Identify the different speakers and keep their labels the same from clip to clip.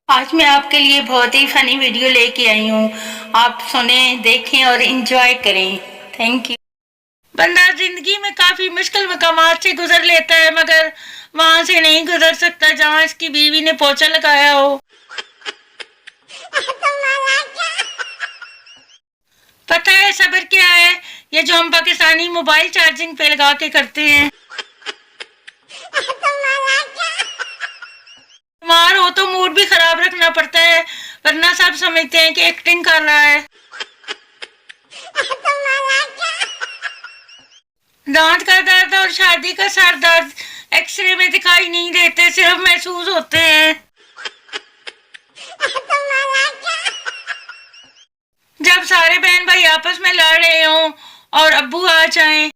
Speaker 1: आज मैं आपके लिए बहुत ही फनी वीडियो लेके आई हूँ। आप सुने, देखें और एंजॉय करें। Thank you. बंदा जिंदगी में काफी मुश्किल मकामात से गुजर लेता है, मगर वहां से नहीं गुजर सकता जहाँ इसकी बीवी ने पोछा लगाया हो। पता है सब्र क्या है? ये जो हम पाकिस्तानी मोबाइल चार्जिंग पे लगा के करते हैं। बीमार हो तो मूड भी खराब रखना पड़ता है, वरना सब समझते हैं कि एक्टिंग कर रहा है। दांत का दर्द और शादी का सर दर्द एक्सरे में दिखाई नहीं देते, सिर्फ महसूस होते हैं। जब सारे बहन भाई आपस में लड़ रहे हों और अब्बू आ जाएं।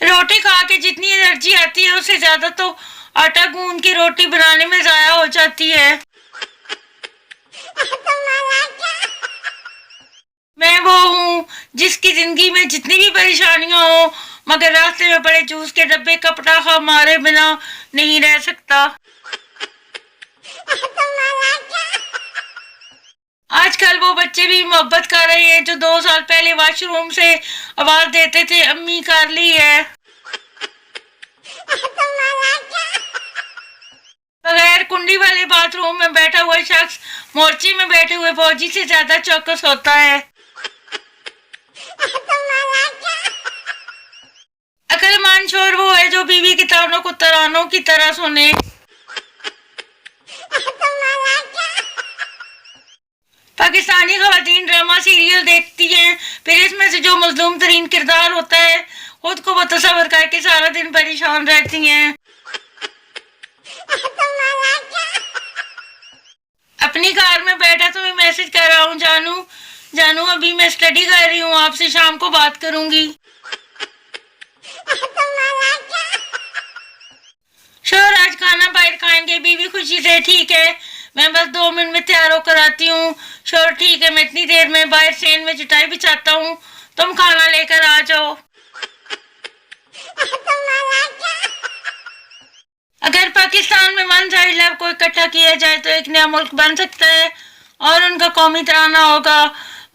Speaker 1: रोटी खा के जितनी एनर्जी आती है उससे ज्यादा तो आटा गूंद के रोटी बनाने में जाया हो जाती है। मैं वो हूँ जिसकी जिंदगी में जितनी भी परेशानियां हो, मगर रास्ते में पड़े जूस के डब्बे का पटाखा मारे बिना नहीं रह सकता। आजकल वो बच्चे भी मोहब्बत कर रहे हैं जो 2 साल पहले वॉशरूम से आवाज देते थे, अम्मी कर ली है। बगैर कुंडी वाले बाथरूम में बैठा हुआ शख्स मोर्चे में बैठे हुए फौजी से ज्यादा चौकस होता है। अक्लमंद शोर वो है जो बीवी के तानों को तरानों की तरह सुने। पाकिस्तानी खवातीन ड्रामा सीरियल देखती हैं, फिर इसमें से जो मजलूम तरीन किरदार होता है खुद को वो तस्वर करके सारा दिन परेशान रहती हैं। अपनी कार में बैठा तुम्हें मैसेज कर रहा हूँ, जानू जानू अभी मैं स्टडी कर रही हूँ, आपसे शाम को बात करूंगी। शोर आज खाना बाहर खाएंगे, बीवी खुशी से ठीक है मैं बस 2 मिनट में तैयार होकर आती हूँ। शोर ठीक है मैं इतनी देर में बाहर सेन में चटाई बिछाता हूँ, तुम खाना लेकर आ जाओ। अगर पाकिस्तान में वन साइड लव को इकट्ठा किया जाए तो एक नया मुल्क बन सकता है और उनका कौमी तराना होगा,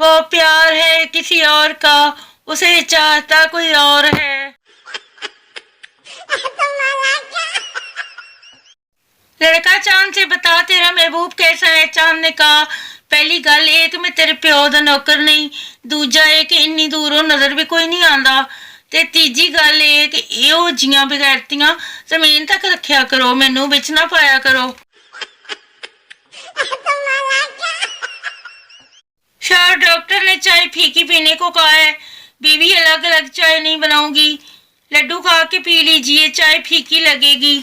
Speaker 1: वो प्यार है किसी और का, उसे चाहता कोई और है। लड़का चांद से बता तेरा महबूब कैसा है, चांद ने कहा पहली गल एक मैं तेरे प्यो दा नौकर नहीं, दूजा है कि इन्नी दूरों नजर भी कोई नहीं आंदा, ते तीजी गल है कि एहो जियां बगैरतियां जमीन तक रखिया करो, मैनू विच ना पाया करो। शायद डॉक्टर ने चाय फीकी पीने को कहा है, बीवी अलग अलग चाय नहीं बनाऊंगी, लड्डू खा के पी लीजिए, चाय फीकी लगेगी।